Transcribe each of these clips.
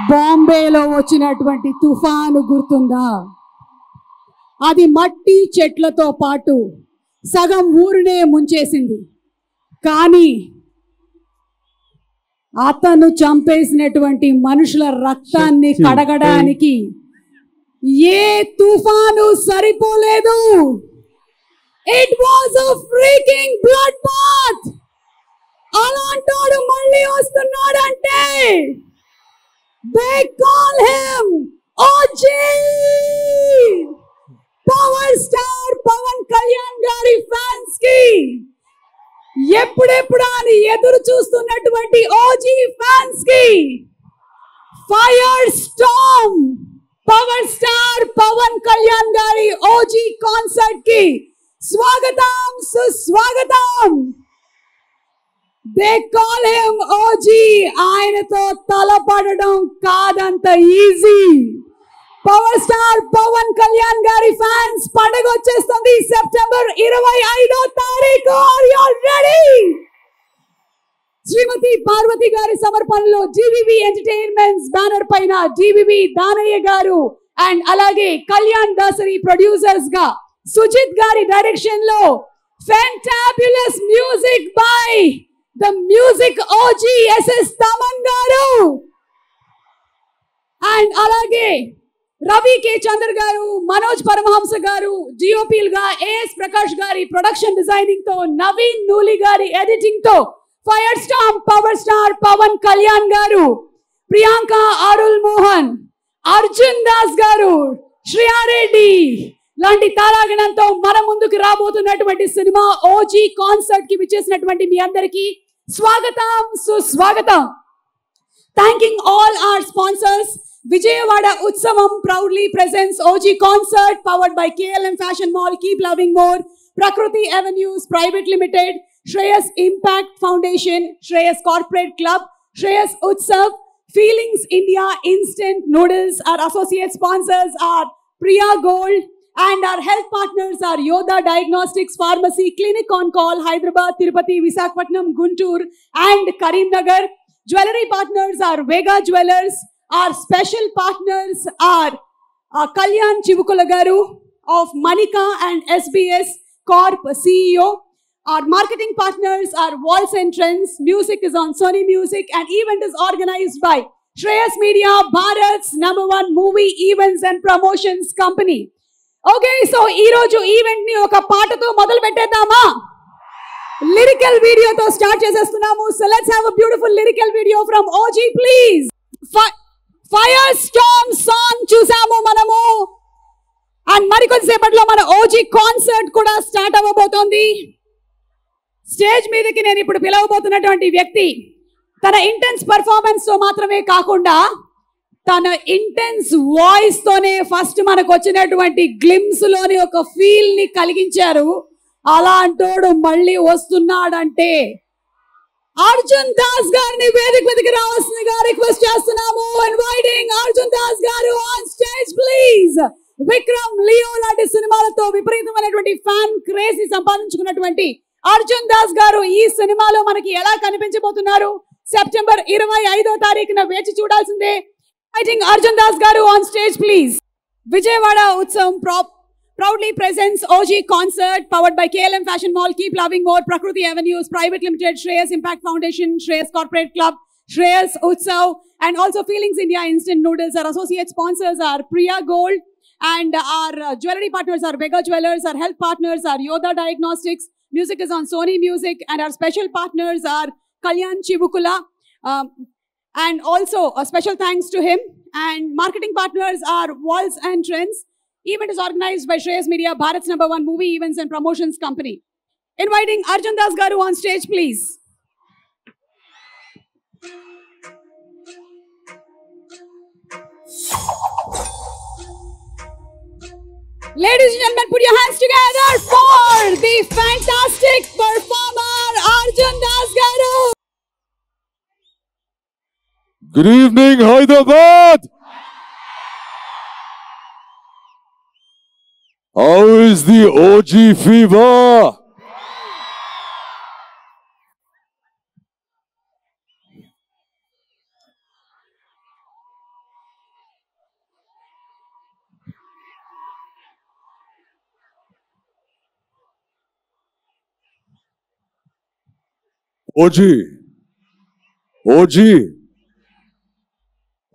బాంబేలో వచ్చినటువంటి తుఫాను గుర్తుందా? అది మట్టి చెట్లతో పాటు సగం ఊరునే ముంచేసింది. కానీ అతను చంపేసినటువంటి మనుషుల రక్తాన్ని కడగడానికి ఏ తుఫాను సరిపోలేదు. It was a freaking blood bath. అలాంటోడు మళ్ళీ వస్తున్నాడంటే they call him OG. Power star Pawan Kalyan గారి ఫ్యాన్స్ కి ఎప్పుడెప్పుడు అని ఎదురు చూస్తున్నటువంటి ఓజీ ఫ్యాన్స్ కి fire storm power star Pawan Kalyan గారి ఓజీ కాన్సర్ట్ కి స్వాగతం సుస్వాగతం. They call him OG. ఆయనతో తలపడడం కాదంత easy. Power star Pawan Kalyan గారి ఫ్యాన్స్ పండుగ వచ్చేస్తుంది సెప్టెంబర్ 25వ తారీఖు. Are you ready? Shrimati Parvathi గారి సమర్పణలో జీవీవీ ఎంటర్టైన్మెంట్స్ బ్యానర్ పైన జీవీవీ దానయ్య గారు అండ్ అలాగే కళ్యాణ్ దాసరి ప్రొడ్యూసర్స్ గా సుజిత్ గారి డైరెక్షన్ లో fantabulous music by the music OG SS Taman garu and alage Ravi K Chandra garu, Manoj Paramahamsa garu, GOPL ga AS Prakash gari production designing to, Naveen Nooli gari editing to, Firestorm Power Star Pavan Kalyan garu, Priyanka Arul Mohan, Arjun Das garu, Shriya Reddy లాంటి తారాగణంతో మన ముందుకు రాబోతున్నటువంటి cinema OG concert కి విచ్చేసినటువంటి మీ అందరికీ స్వాగతం సుస్వాగతం. Thanking all our sponsors. Vijayawada Utsavam proudly presents OG concert powered by KLM Fashion Mall, Keep Loving More, Prakriti Avenues Private Limited, Shreyas Impact Foundation, Shreyas Corporate Club, Shreyas Utsav, Feelings India Instant Noodles. Our associate sponsors are Priya Gold. And our health partners are Yoda Diagnostics Pharmacy, Clinic on Call, Hyderabad, Tirupati, Visakhapatnam, Guntur and Karimnagar. Jewelry partners are Vega Jewelers. Our special partners are Kalyan Chivukula garu of Manika and SBS Corp CEO. Our marketing partners are Walls and Trends. Music is on Sony Music and event is organized by Shreyas Media, Bharat's #1 movie events and promotions company. Okay, so ఈ రోజు event ని ఒక పాటతో మొదలు పెట్టేద్దామా? Lyrical వీడియోతో start చేసేస్తున్నాము. So let's have a beautiful lyrical video from OG please. Fire storm song చూసాము మనము అండ్ మరికొద్దిసేపట్లో మన ఓజీ కాన్సర్ట్ కూడా స్టార్ట్ అవ్వబోతోంది. స్టేజ్ మీదకి నేను ఇప్పుడు పిలవబోతున్నటువంటి వ్యక్తి తన ఇంటెన్స్ పర్ఫార్మెన్స్ తో మాత్రమే కాకుండా తన ఇంటెన్స్ వాయిస్ తోనే ఫస్ట్ మనకు వచ్చినటువంటి గ్లిమ్స్ లోని ఒక ఫీల్ ని కలిగించారు. అలాంటోడు మళ్ళీ వస్తున్నాడంటే అర్జున్ దాస్ గారిని వేదిక మీదకి రావాల్సిందిగా రిక్వెస్ట్ చేస్తున్నాము. ఇన్వైటింగ్ అర్జున్ దాస్ గారు on stage please. Vikram, Leo లాంటి సినిమాలతో విపరీతమైనటువంటి ఫ్యాన్ క్రేజ్ ని సంపాదించుకున్నటువంటి అర్జున్ దాస్ గారు ఈ సినిమాలో మనకి ఎలా కనిపించబోతున్నారు? సెప్టెంబర్ 25వ తారీఖున వేచి చూడాల్సిందే. Inviting Arjun Das garu on stage please. Vijayawada Utsavam proudly presents OG concert powered by KLM Fashion Mall, Keep Loving More, Prakriti Avenues Private Limited, Shreyas Impact Foundation, Shreyas Corporate Club, Shreyas Utsav and also Feelings India Instant Noodles. Our associate sponsors are Priya Gold and our jewelry partners are Vega Jewelers. Our health partners are Yoda Diagnostics. Music is on Sony Music and our special partners are Kalyan Chivukula. And also a special thanks to him. And marketing partners are Walls and Trends. Event is organized by Shreyas Media, Bharat's #1 movie events and promotions company. Inviting Arjun Das garu on stage please. Ladies and gentlemen, put your hands together for the fantastic performer Arjun Das garu. Good evening, Hyderabad! How is the OG fever? OG. OG.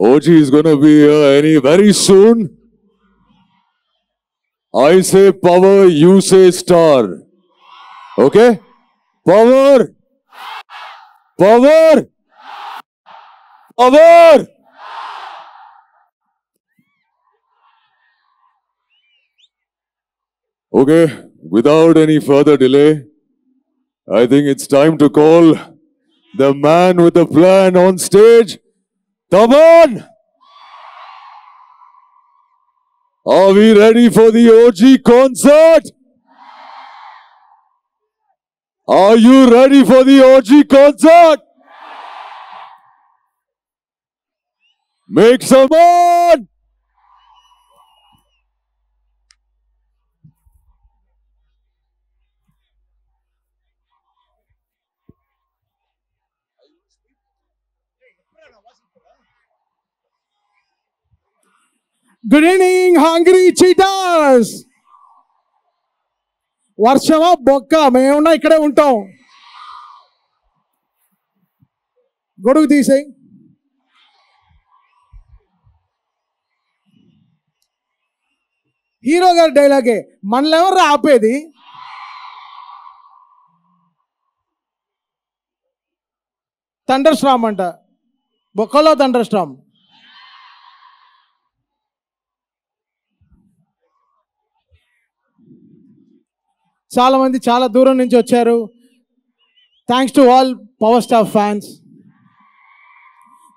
OG is gonna be here any very soon. I say power, you say star. Okay? Power! Power! Power! Okay, without any further delay, I think it's time to call the man with the plan on stage, Taman! Are we ready for the OG concert? Are you ready for the OG concert? Make some on! Good evening hungry cheaters. వర్షమా బొక్క, మేమున్నా ఇక్కడే ఉంటాం. గొడుగు తీసేయి. Hero గారి డైలాగే, మనల్ని ఎవరు ఆపేది? థండర్ స్టార్మ్ అంట, బొక్కలో థండర్ స్టార్మ్. చాలా మంది చాలా దూరం నుంచి వచ్చారు. Thanks to all power star fans,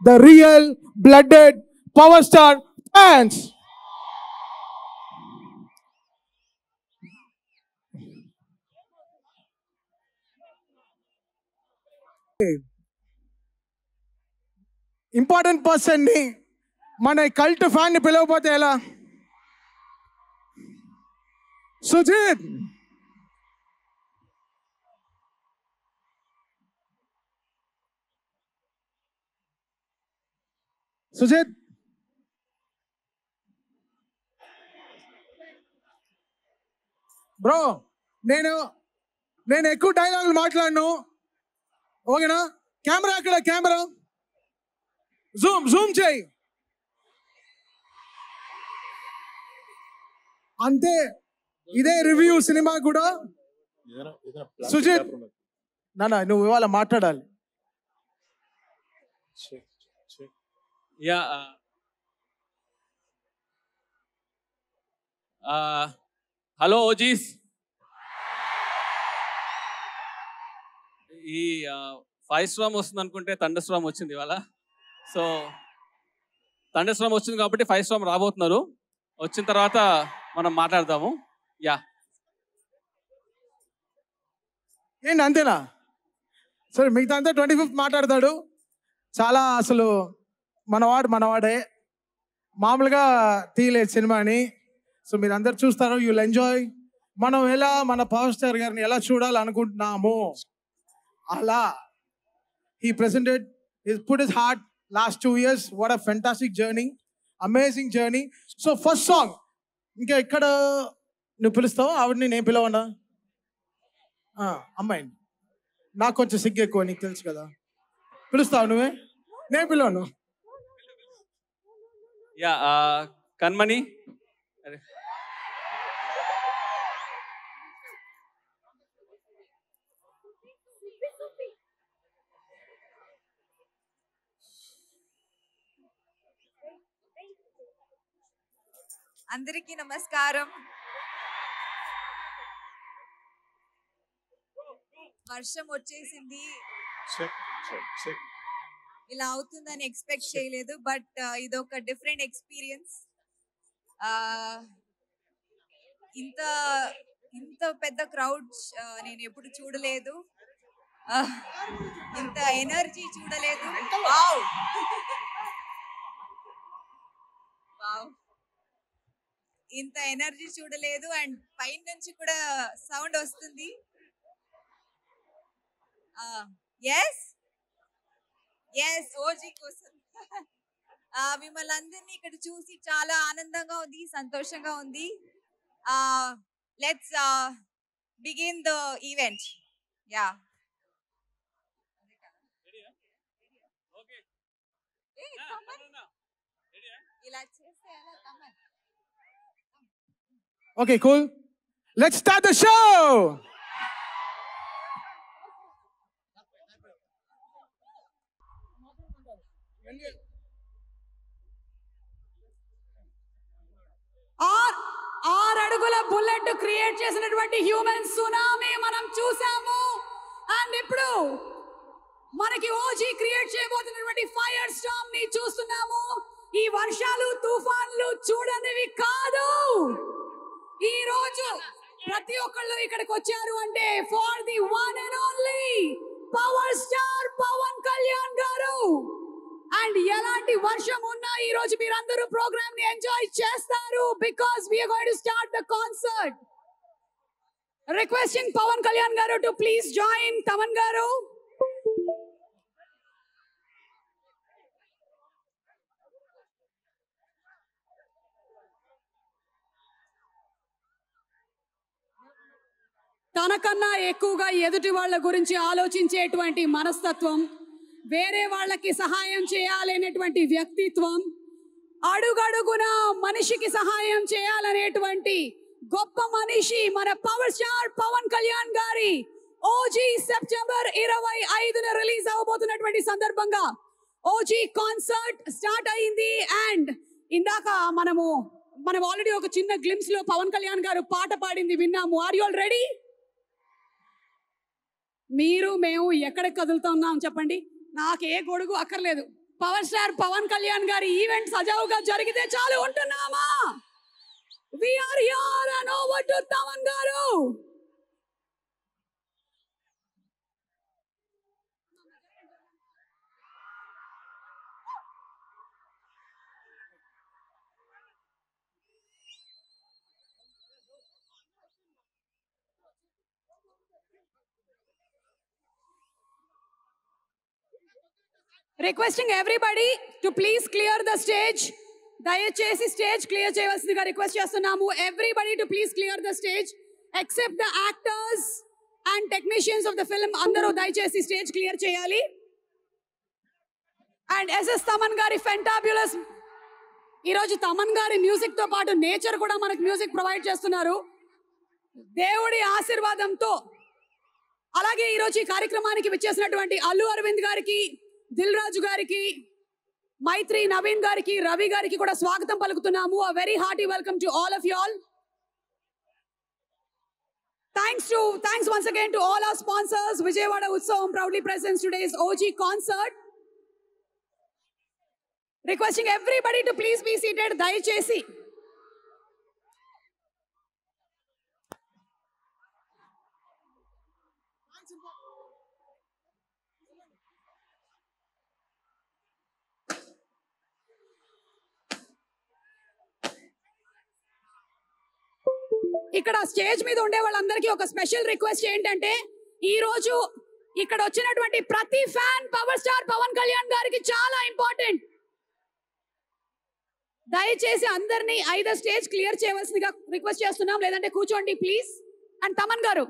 the real blooded power star fans. Important పర్సన్ని, మన కల్ట్ ఫ్యాన్ని పిలవకపోతే ఎలా? సుజిత్, సుజిత్ బ్రో, నేను ఎక్కువ డైలాగులు మాట్లాడను, ఓకేనా? కెమెరా అక్కడ, కెమెరా జూమ్ చేయి అంతే. ఇదే రివ్యూ సినిమా కూడా. సుజిత్ నాన్న, నువ్వు ఇవాళ మాట్లాడాలి. Hello OGs. ఈ ఫైవ్ స్టార్మ్ వస్తుంది అనుకుంటే థండర్ స్టార్మ్ వచ్చింది ఇవాళ. సో థండర్ స్టార్మ్ వచ్చింది కాబట్టి ఫైవ్ స్టార్మ్ రాబోతున్నారు. వచ్చిన తర్వాత మనం మాట్లాడదాము. ఏంటి అంతేనా? సరే, మిగతా అంతా 25th మాట్లాడతాడు. చాలా అసలు మనవాడే, మామూలుగా తీయలేదు సినిమాని. సో మీరు అందరు చూస్తారు, యూల్ ఎంజాయ్. మనం ఎలా మన పవర్ స్టార్ గారిని ఎలా చూడాలనుకుంటున్నాము అలా he presented, he put his heart last 2 years. What a fantastic journey, amazing journey. So first song, ఇంకా ఇక్కడ నువ్వు పిలుస్తావు ఆవిడని, నేను పిలవనా? అమ్మాయిని. నాకు కొంచెం సిగ్గు ఎక్కువ, నీకు తెలుసు కదా. పిలుస్తావు నువ్వే, నేను పిలవను. కన్మణి. అందరికీ నమస్కారం. వర్షం వచ్చేసింది, ఇలా అవుతుందని ఎక్స్పెక్ట్ చేయలేదు. బట్ ఇదొక డిఫరెంట్ ఎక్స్పీరియన్స్. ఇంత పెద్ద క్రౌడ్ నేను ఎప్పుడు చూడలేదు, ఇంత ఎనర్జీ చూడలేదు. వావ్ వావ్, ఇంత ఎనర్జీ చూడలేదు. అండ్ పైన నుంచి కూడా సౌండ్ వస్తుంది. ఎస్ ఓజీ కోసం మిమ్మల్ని అందరినీ ఇక్కడ చూసి చాలా ఆనందంగా ఉంది, సంతోషంగా ఉంది. Let's begin the event. ఇలా చేస్తే ఎలా Thaman? Okay, cool. Let's start the show. ఆరు అడుగుల బుల్లెట్ క్రియేట్ చేసినటువంటి హ్యూమన్ సునామీ మనం చూసాము. అండ్ ఇప్పుడు మనకి ఓజీ క్రియేట్ చేయబోతున్నటువంటి ఫైర్ స్టార్మ్ ని చూస్తున్నాము. ఈ వర్షాలు తుఫాన్లు చూడనివి కాదు. ఈ రోజు ప్రతి ఒక్కళ్ళు ఇక్కడికి వచ్చారు అంటే for the one and only power star Pawan Kalyan garu. And ఎలాంటి వర్షం ఉన్నా ఈ రోజు మీరందరూ ప్రోగ్రామ్ ని ఎంజాయ్ చేస్తారు because we are going to start the concert. Requesting Pawan Kalyan garu to please join. Thaman గారు తనకన్నా ఎక్కువగా ఎదుటి వాళ్ళ గురించి ఆలోచించేటువంటి మనస్తత్వం, వేరే వాళ్ళకి సహాయం చేయాలనేటువంటి వ్యక్తిత్వం, అడుగడుగున మనిషికి సహాయం చేయాలనేటువంటి గొప్ప మనిషి మన పవర్ స్టార్ పవన్ కళ్యాణ్ గారి ఓజీ సెప్టెంబర్ 25న రిలీజ్ అవబోతున్నటువంటి సందర్భంగా ఓజీ కాన్సర్ట్ స్టార్ట్ అయింది. అండ్ ఇందాక మనం ఆల్రెడీ ఒక చిన్న గ్లిమ్స్ లో పవన్ కళ్యాణ్ గారు పాట పాడింది విన్నాము. Are you all ready? మీరు మేము ఎక్కడికి కదులుతున్నాం చెప్పండి, నాకే గొడుగు అక్కర్లేదు. పవర్ స్టార్ పవన్ కళ్యాణ్ గారి ఈవెంట్ సజావుగా జరిగితే చాలు ఉంటున్నామా? We are here and over to Thaman garu. Requesting everybody to please clear the stage. దయచేసి స్టేజ్ క్లియర్ చేయవలసిందిగా రిక్వెస్ట్ చేస్తున్నాము. Everybody to please clear the stage except the actors and technicians of the film. అందరూ దయచేసి stage clear చేయాలి. And SS Thaman గారి fantabulous, ఈరోజు తమన్ గారి music తో పాటు నేచర్ కూడా మనకు మ్యూజిక్ ప్రొవైడ్ చేస్తున్నారు. దేవుడి ఆశీర్వాదంతో అలాగే ఈరోజు ఈ కార్యక్రమానికి విచ్చేసినటువంటి అల్లు అరవింద్ గారికి, దిల్ రాజు గారికి, మైత్రి నవీన్ గారికి, రవి గారికి కూడా స్వాగతం పలుకుతున్నాము. A very hearty welcome to all of you all. Thanks once again to all our sponsors. Vijayawada Utsavam proudly presents today's OG concert. Requesting everybody to please be seated. దయచేసి ఇక్కడ స్టేజ్ మీద ఉండే వాళ్ళందరికీ ఒక స్పెషల్ రిక్వెస్ట్ ఏంటంటే, ఈ రోజు ఇక్కడ వచ్చినటువంటి ప్రతి fan power star Pawan Kalyan గారికి చాలా ఇంపార్టెంట్. దయచేసి అందరినీ ఐదర్ స్టేజ్ క్లియర్ చేయవలసిందిగా రిక్వెస్ట్ చేస్తున్నాం, లేదంటే కూర్చోండి ప్లీజ్. అండ్ తమన్ గారు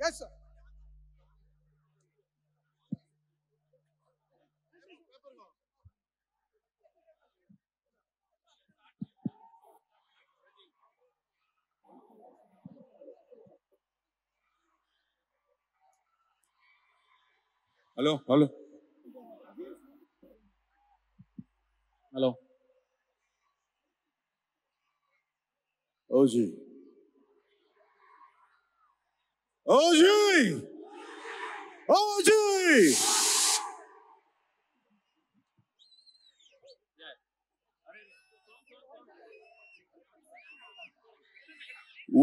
Yes, sir. Hello. OG.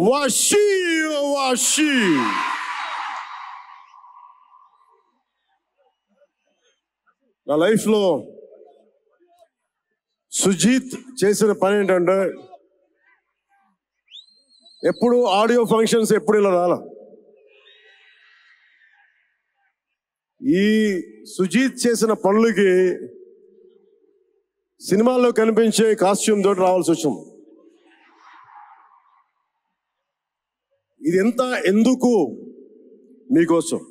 Washi. నా లైఫ్లో సుజీత్ చేసిన పని ఏంటంటే, ఎప్పుడు ఆడియో ఫంక్షన్స్ ఎప్పుడు ఇలా రాల. ఈ సుజీత్ చేసిన పనులకి సినిమాల్లో కనిపించే కాస్ట్యూమ్ తోటి రావాల్సి వచ్చింది. ఇది ఎంత ఎందుకు మీకోసం,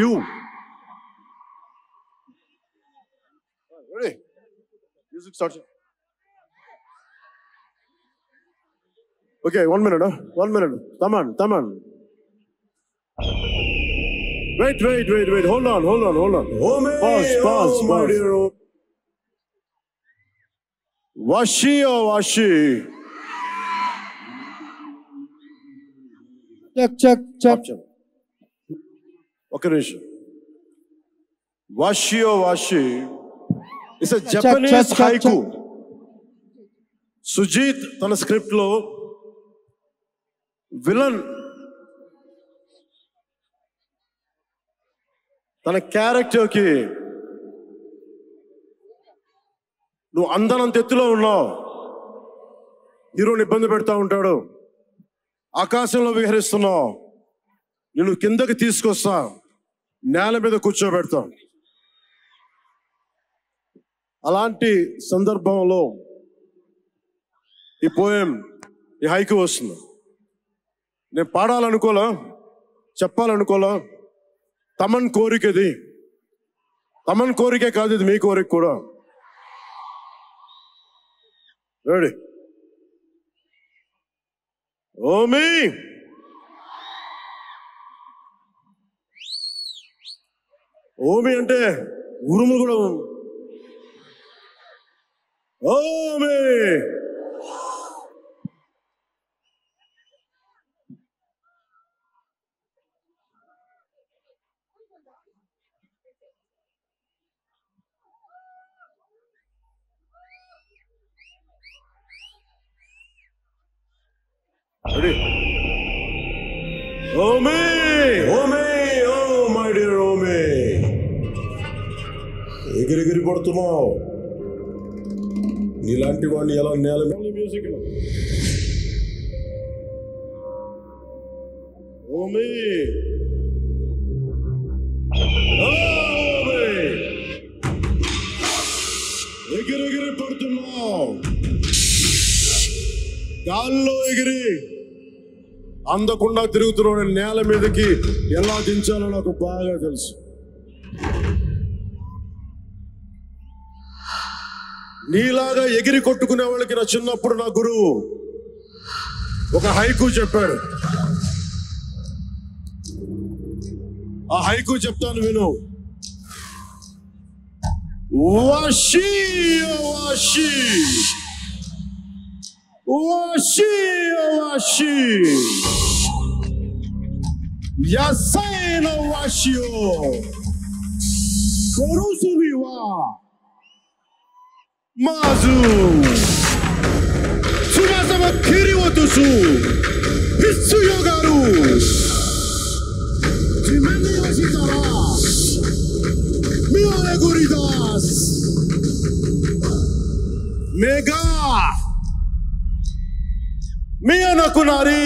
you Start. Okay, 1 minute. 1 minute. Come on. Wait. Hold on. Pause. Washi or Washi? Check. Okay, Rishi. Washi or Washi? It's a Japanese haiku. Sujit tana script lo villain తన క్యారెక్టర్కి నువ్వు అందనంత ఎత్తులో ఉన్నావు, హీరోని ఇబ్బంది పెడతా ఉంటాడు, ఆకాశంలో విహరిస్తున్నావు, నిన్ను కిందకి తీసుకొస్తా, నేల మీద కూర్చోబెడతా. అలాంటి సందర్భంలో ఈ పోయం, ఈ హైకు వస్తుంది. నేను పాడాలనుకోలా, చెప్పాలనుకోలా. తమన్ కోరిక ఇది. తమన్ కోరికే కాదు, ఇది మీ కోరిక కూడా. రెడీ? ఓమి ఓమి అంటే ఉరుములు కూడా. Omi Ready? Omi! Oh my dear Omi! ఎగిరి పడుతున్నావు. నీలాంటి వాడిని ఎలా నేల మ్యూజిక్. ఓమి! ఎగిరి పడుతున్నావు. గాల్లో ఎగిరి అందకుండా తిరుగుతున్నాడు. నేల మీదకి ఎలా దించాలో నాకు బాగా తెలుసు. నీలాగా ఎగిరి కొట్టుకునే వాళ్ళకి నా చిన్నప్పుడు నా గురువు ఒక హైకు చెప్పాడు. ఆ హైకు చెప్తాను విను. Vashi Vashi Vashi Vashi Yasai no washio Korusubi wa Mazu Tsubasa kiri wo tosu Hitsu yogaru Jimen ni yoshitara Mio eguridas Mega Mia nakunari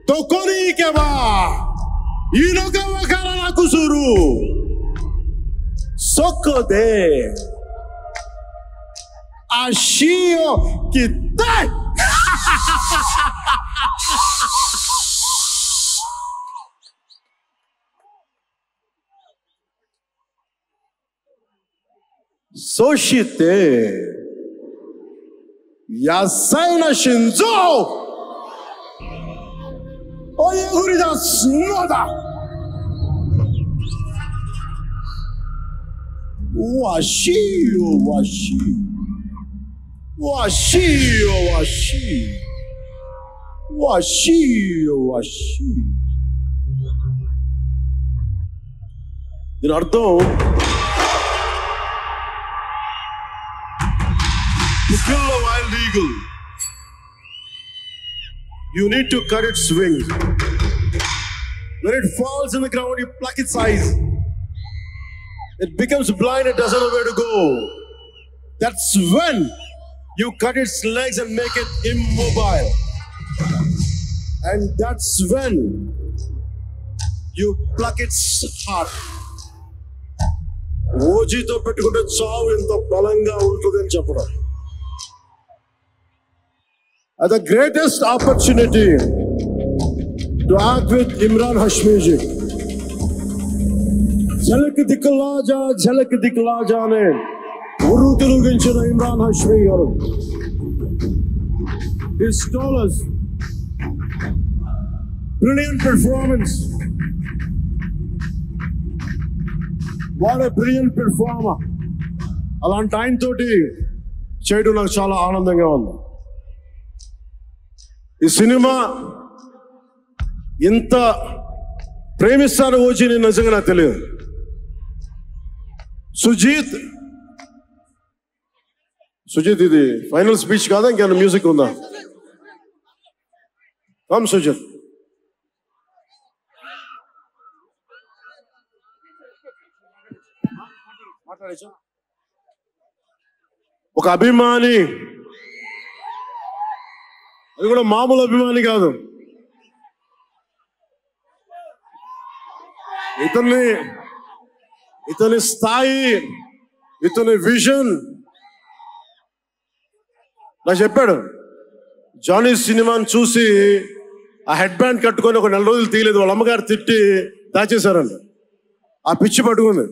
Tokoni keba inoka wakarana kusuru soko de ashio kitai soshite yasai na shinzo Oye, Guridas, nada. Washi, washi. Washi, washi. Washi, washi. దీని అర్థం to kill a wild eagle, you need to cut its wings. When it falls in the ground, you pluck its eyes. It becomes blind, it doesn't know where to go. That's when you cut its legs and make it immobile. And that's when you pluck its heart. ఓజీతో పెట్టుకుంటే చావు ఎంత బలంగా ఉంటుందని చెప్పడం. The greatest opportunity to act with Imran Hashmi ji. झलक दिखला जा ने उर्दू ఉత్తరుగించిన ఇమ్రాన్ హష్మీ గారు. His dollars. Brilliant performance. What a brilliant performer. అలాంటి ఆయన తోటి చేయడం నాకు చాలా ఆనందంగా ఉంది. ఈ సినిమా ఇంత ప్రేమిస్తాను వచ్చి నేను నిజంగా నాకు తెలియదు. సుజీత్ ఇది ఫైనల్ స్పీచ్ కాదా, ఇంకేమైనా మ్యూజిక్ ఉందా? సుజిత్ ఒక అభిమాని, అది కూడా మామూలు అభిమాని కాదు. ఇతని స్థాయి, ఇతని విజన్ నాకు చెప్పాడు. జానీ సినిమాని చూసి ఆ హెడ్ బ్యాండ్ కట్టుకొని ఒక 4 రోజులు తీయలేదు. వాళ్ళ అమ్మగారు తిట్టి దాచేశారండి. ఆ పిచ్చి పట్టుకుంది.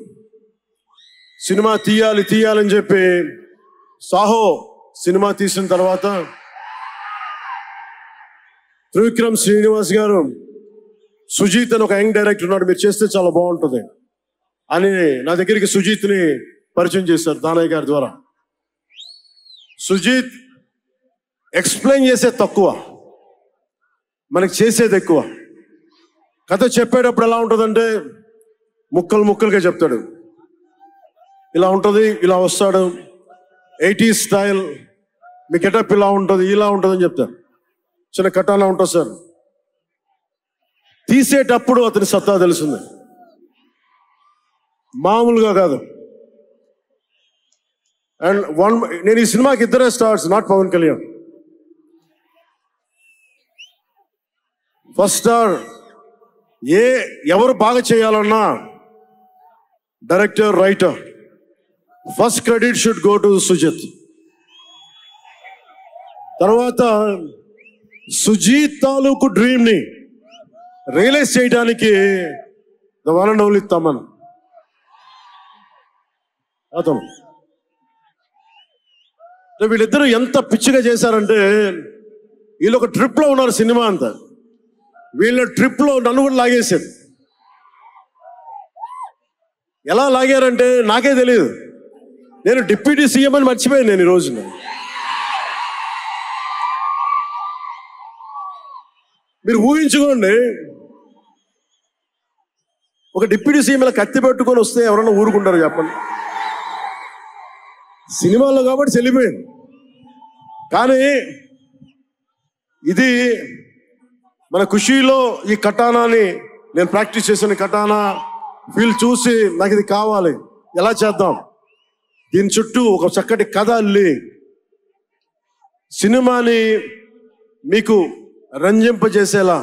సినిమా తీయాలని చెప్పి సాహో సినిమా తీసిన తర్వాత త్రివిక్రమ్ శ్రీనివాస్ గారు, సుజీత్ అని ఒక యంగ్ డైరెక్టర్ ఉన్నాడు, మీరు చేస్తే చాలా బాగుంటుంది అని నా దగ్గరికి సుజీత్ని పరిచయం చేశారు దానయ్య గారి ద్వారా. సుజీత్ ఎక్స్ప్లెయిన్ చేసేది తక్కువ, మనకి చేసేది ఎక్కువ. కథ చెప్పేటప్పుడు ఎలా ఉంటుందంటే ముక్కలుగా చెప్తాడు. ఇలా ఉంటుంది, ఇలా వస్తాడు, 80s స్టైల్, మీ గెటప్ ఇలా ఉంటుంది, ఇలా ఉంటుందని చెప్తాడు. చిన్న కటానా ఉంటుంది సార్. తీసేటప్పుడు అతని సత్తా తెలుస్తుంది, మామూలుగా కాదు. అండ్ నేను ఈ సినిమాకి ఇద్దరే stars, not Pawan Kalyan. First star ఎవరు బాగా చేయాలన్నా director, writer, first credit should go to Sujeeth. తర్వాత సుజీత్ తాలూకు డ్రీమ్ ని రియలైజ్ చేయడానికి the one and only Thaman. అతను వీళ్ళిద్దరూ ఎంత పిచ్చిగా చేశారంటే, వీళ్ళు ఒక ట్రిప్ లో ఉన్నారు సినిమా అంతా. వీళ్ళ ట్రిప్ లో నన్ను కూడా లాగేశారు. ఎలా లాగారంటే నాకే తెలియదు. నేను డిప్యూటీ సీఎం అని మర్చిపోయాను నేను ఈ రోజున. మీరు ఊహించుకోండి, ఒక డిప్యూటీ సీఎం ఇలా కత్తి పెట్టుకొని వస్తే ఎవరన్నా ఊరుకుంటారు చెప్పండి? సినిమాల్లో కాబట్టి చెల్లిపోయింది. కానీ ఇది మన ఖుషీలో ఈ కటానాని నేను ప్రాక్టీస్ చేసిన కటానా ఫీల్ చూసి నాకు ఇది కావాలి, ఎలా చేద్దాం, దీని చుట్టూ ఒక చక్కటి కథ అల్లి సినిమాని మీకు రంజింపజేసేలా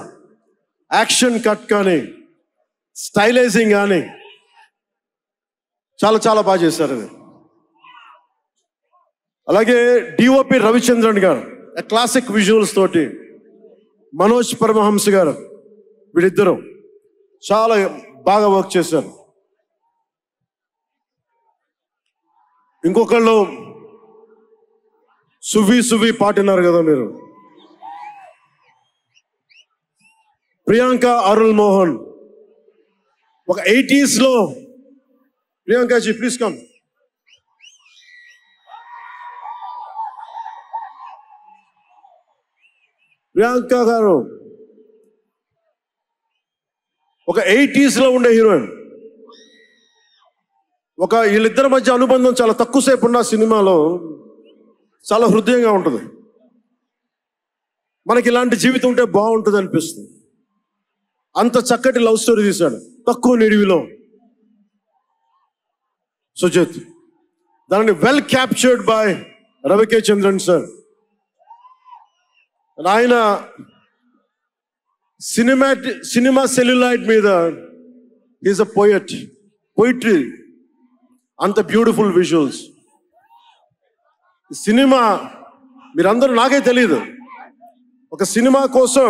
యాక్షన్ కట్ కానీ స్టైలైజింగ్ కానీ చాలా చాలా బాగా చేశారు అది. అలాగే డిఓపి రవిచంద్రన్ గారు క్లాసిక్ విజువల్స్ తోటి, మనోజ్ పరమహంస గారు, వీళ్ళిద్దరూ చాలా బాగా వర్క్ చేశారు. ఇంకొకళ్ళు సువి పాటినారు కదా మీరు, ప్రియాంక అరుల్ మోహన్. ఒక 80s లో ప్రియాంకాజీ ప్లీజ్ కమ్. ప్రియాంక గారు ఒక 80s లో ఉండే హీరోయిన్. వీళ్ళిద్దరి మధ్య అనుబంధం చాలా తక్కువసేపు ఉన్న సినిమాలో చాలా హృదయంగా ఉంటుంది. మనకి ఇలాంటి జీవితం ఉంటే బాగుంటుంది అనిపిస్తుంది. అంత చక్కటి లవ్ స్టోరీ తీశాడు తక్కువ నిడివిలో సుజిత్. దానిని well captured by రవికే Chandran sir. ఆయన సినిమా సెల్యులాయిడ్ మీద ఈజ్ అ పోయిట్రీ, అంత బ్యూటిఫుల్ విజువల్స్. సినిమా మీరందరూ, నాకే తెలియదు, ఒక సినిమా కోసం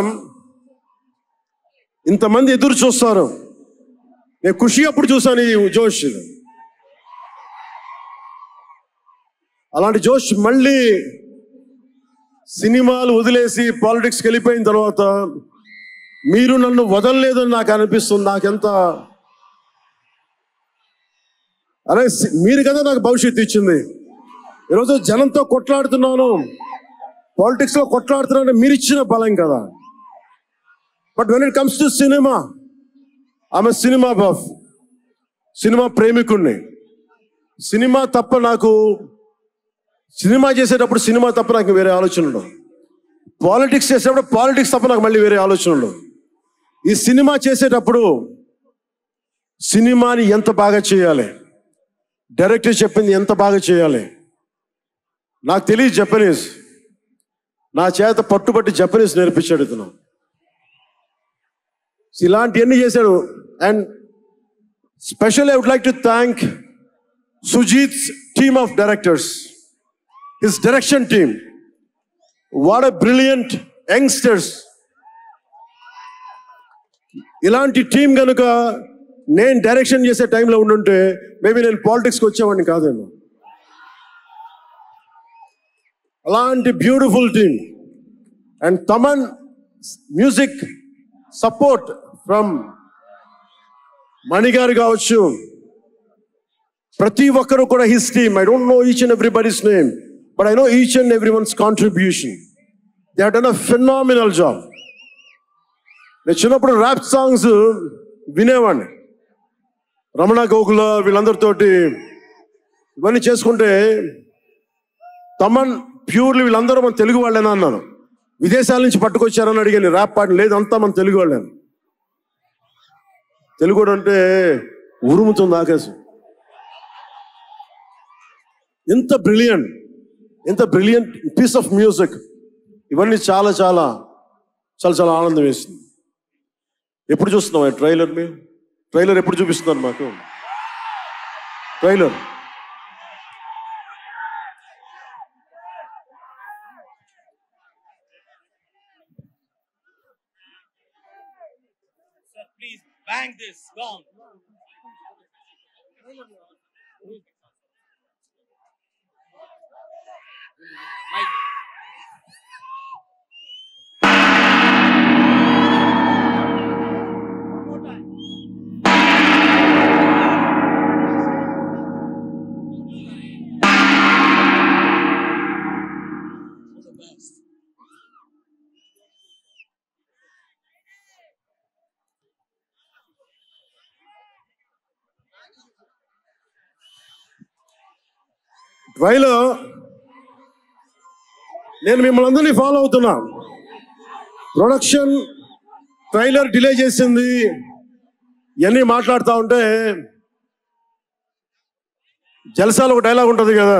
ఇంతమంది ఎదురు చూస్తారు. నేను ఖుషి అప్పుడు చూసాను ఈ జోష్. అలాంటి జోష్ మళ్ళీ సినిమాలు వదిలేసి పాలిటిక్స్కి వెళ్ళిపోయిన తర్వాత మీరు నన్ను వదలలేదని నాకు అనిపిస్తుంది. నాకెంత అరే మీరు కదా నాకు భవిష్యత్తు ఇచ్చింది. ఈరోజు జనంతో కొట్లాడుతున్నాను, పాలిటిక్స్లో కొట్లాడుతున్నాను, మీరు ఇచ్చిన బలం కదా. But when it comes to cinema, ఆమె సినిమా బఫ్, సినిమా ప్రేమికుణ్ణి. సినిమా తప్ప నాకు, సినిమా చేసేటప్పుడు సినిమా తప్ప నాకు వేరే ఆలోచన ఉండవు. పాలిటిక్స్ చేసేటప్పుడు పాలిటిక్స్ తప్ప నాకు మళ్ళీ వేరే ఆలోచన ఉండవు. ఈ సినిమా చేసేటప్పుడు సినిమాని ఎంత బాగా చేయాలి, డైరెక్టర్ చెప్పింది ఎంత బాగా చేయాలి. నాకు తెలియదు జపనీస్, నా చేత పట్టుబట్టి జపనీస్ నేర్పించాడు ఇతను. ఇలాంటివన్నీ చేశాడు. And special I would like to thank Sujeeth's team of directors, his direction team. What a brilliant youngsters. ఇలాంటి టీం కనుక నేను డైరెక్షన్ చేసే టైంలో ఉండుంటే మేబీ నేను పాలిటిక్స్కి వచ్చేవాడిని కాదేమో. అలాంటి beautiful team. And Thaman music support from మణిగారు కావచ్చు, ప్రతి ఒక్కరు కూడా his team. I don't know each and everybody's name, but I know each and every one's contribution. They have done a phenomenal job. నేను చిన్నప్పుడు ర్యాప్ సాంగ్స్ వినేవాడిని, రమణ గోకుల వీళ్ళందరితోటి ఇవన్నీ చేసుకుంటే. తమన్ ప్యూర్లీ వీళ్ళందరూ మన తెలుగు వాళ్ళేనా అన్నాను. విదేశాల నుంచి పట్టుకొచ్చారని అడిగాను. ర్యాప్ పాట లేదు, అంతా మన తెలుగు వాళ్ళేను. తెలుగు అంటే ఉరుముతుంది ఆకాశం. ఎంత బ్రిలియంట్ పీస్ ఆఫ్ మ్యూజిక్. ఇవన్నీ చాలా చాలా చాలా చాలా ఆనందం వేస్తుంది. ఎప్పుడు చూస్తున్నాం ట్రైలర్? మీరు ట్రైలర్ ఎప్పుడు చూపిస్తున్నారు మాకు? Trailer Please bang this gong. Mike. Trailer నేను మిమ్మల్ని అందరినీ ఫాలో అవుతున్నా. ప్రొడక్షన్ ట్రైలర్ డిలే చేసింది ఇవన్నీ మాట్లాడుతూ ఉంటే, జల్సాలో ఒక డైలాగ్ ఉంటుంది కదా,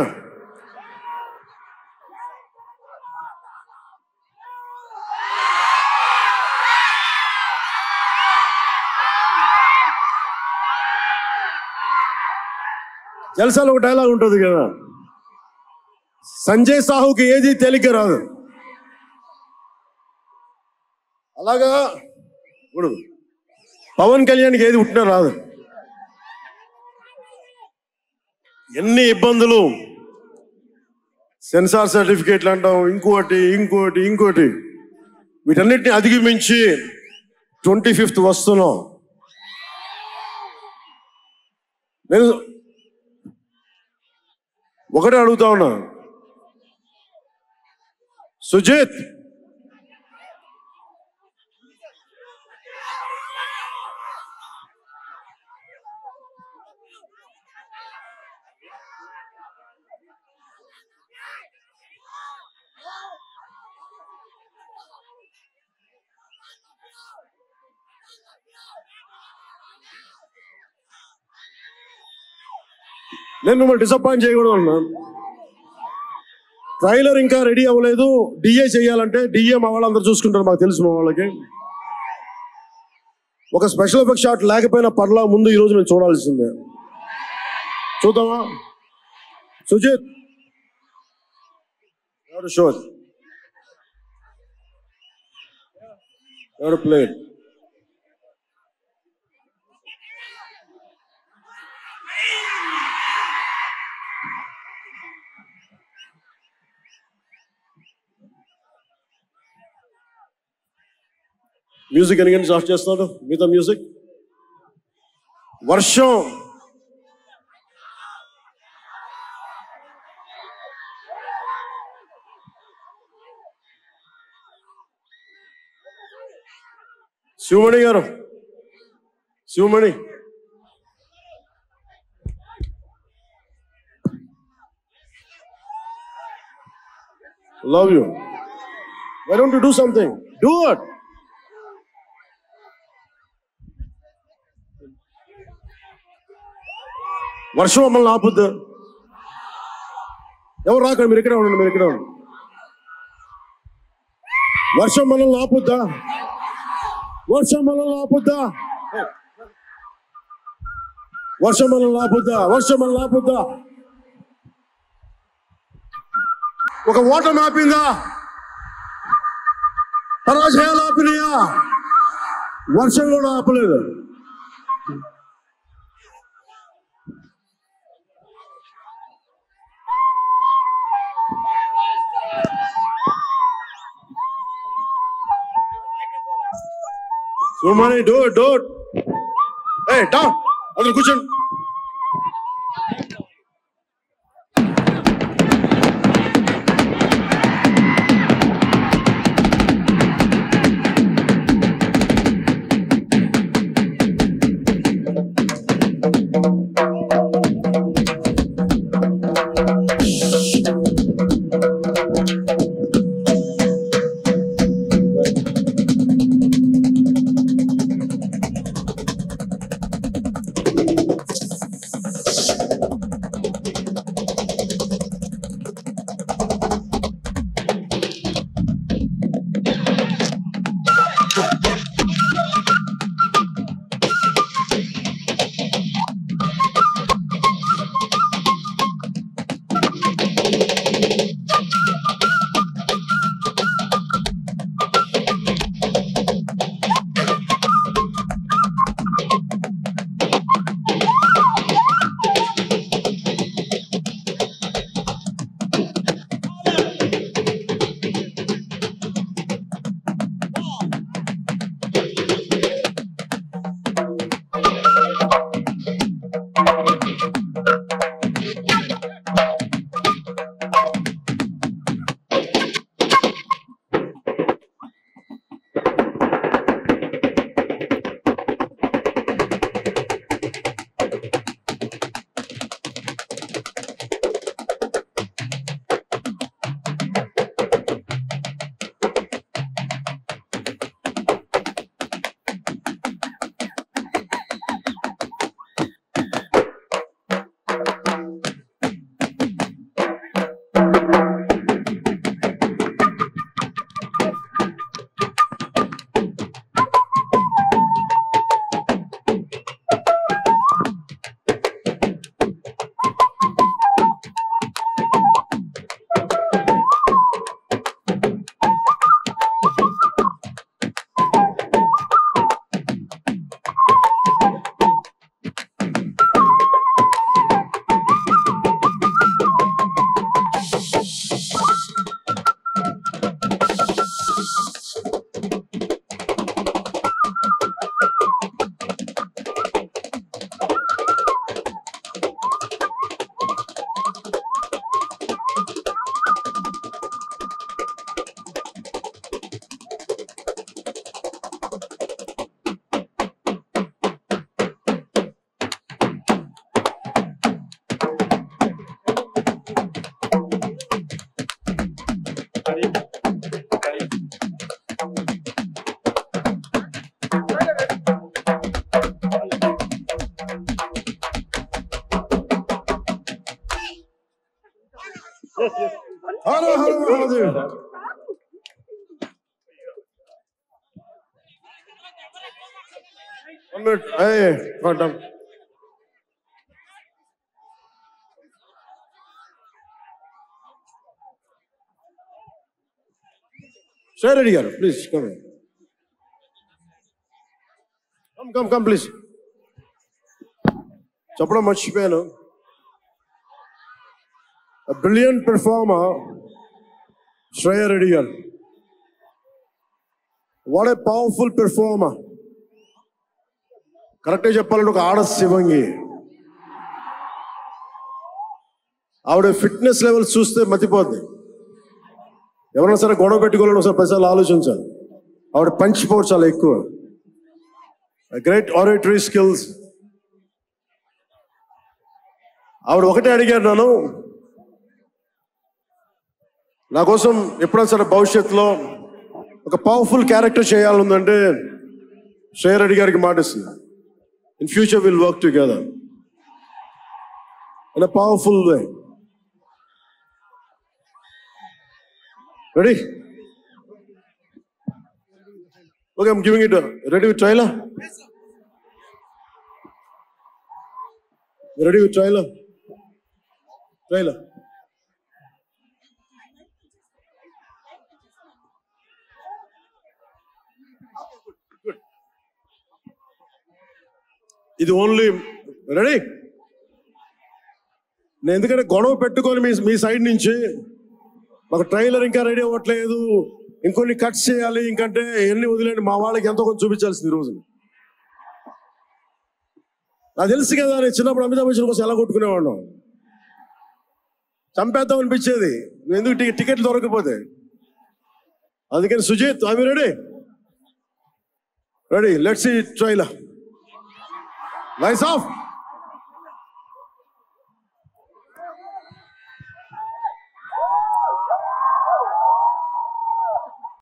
జల్సాలో ఒక డైలాగ్ ఉంటుంది కదా, సంజయ్ సాహుకి ఏది తేలిక రాదు. అలాగా ఇప్పుడు పవన్ కళ్యాణ్కి ఏది పుట్టినా రాదు. ఎన్ని ఇబ్బందులు, సెన్సార్ సర్టిఫికేట్లు అంటాం, ఇంకోటి వీటన్నిటిని అధిగమించి 25th వస్తున్నాం. నేను ఒకటే అడుగుతా ఉన్నా, సుజిత్ నేను మిమ్మల్ని డిసప్పాయింట్ చేయకూడదు అన్నా. ట్రైలర్ ఇంకా రెడీ అవ్వలేదు. డిఏ చేయాలంటే డిఏ మా వాళ్ళందరూ చూసుకుంటారు, మాకు తెలుసు. మా వాళ్ళకి ఒక స్పెషల్ ఎఫెక్ట్ షాట్ లేకపోయినా పర్లా, ముందు ఈరోజు నేను చూడాల్సిందే. చూద్దామా సుజిత్? షోర్ ఎవరు ప్లేట్ మ్యూజిక్ ఎన్ని స్టార్ట్ చేస్తున్నాడు మిగతా మ్యూజిక్. వర్షం శివమణి గారు, Sivamani love you. Why don't you do something? Do it. వర్షం మమ్మల్ని ఆపుద్దు. ఎవరు రాకండి, మీరు ఇక్కడే ఉండండి, మీరు ఇక్కడే ఉండండి. వర్షం మనల్ని ఆపుద్దా? వర్షం మనల్ని ఆపుద్దా? వర్షం మనల్ని ఆపుద్దా? వర్షం మనల్ని ఆపుద్దా? ఒక ఓటమి ఆపిందా? పరాజయాలు ఆపినాయా? వర్షం కూడా ఆపలేదు. Sumani, do it. Hey, down. Other cushion. Hallelujah. One minute. Hey, not done. Stay ready here. Please come here. Come, please. Chapra Machipeno. A brilliant performer, Shreya Reddy. What a powerful performer. కరెక్ట్గా చెప్పాలంటే ఒక ఆడ శివంగి. ఆవిడ fitness levels చూస్తే మతిపోద్ది. ఎవరైనా సరే గొడవ పెట్టుకోవాలని ఒకసారి పైసలు ఆలోచించాలి. ఆవిడ పంచ్ పవర్ చాలా ఎక్కువ. Great oratory skills. ఆవిడ ఒకటే అడిగారు నన్ను, నా కోసం ఎప్పుడైనా సరే భవిష్యత్తులో ఒక పవర్ఫుల్ క్యారెక్టర్ చేయాలంటే శ్రేయ రెడ్డి గారికి మాటిస్తుంది. In future will work together in a powerful way. Ready? Okay, I'm giving it. Ready with trailer? Ready with trailer? Trailer. ఇది ఓన్లీ రెడీ. నేను ఎందుకంటే గొడవ పెట్టుకొని మీ సైడ్ నుంచి మాకు ట్రైలర్ ఇంకా రెడీ అవ్వట్లేదు, ఇంకొన్ని కట్స్ చేయాలి, ఇంకంటే ఎన్ని వదిలేండి, మా వాళ్ళకి ఎంతో కొంచెం చూపించాల్సింది ఈ రోజు. నాకు తెలుసు కదా, నేను చిన్నప్పుడు అమితాబ్ బచ్చన్ కోసం ఎలా కొట్టుకునేవాడు, చంపేద్దాం అనిపించేది ఎందుకు టికెట్లు దొరకకపోతే. అందుకని Sujeeth, I ready? Ready, let's see trailer. Lights off.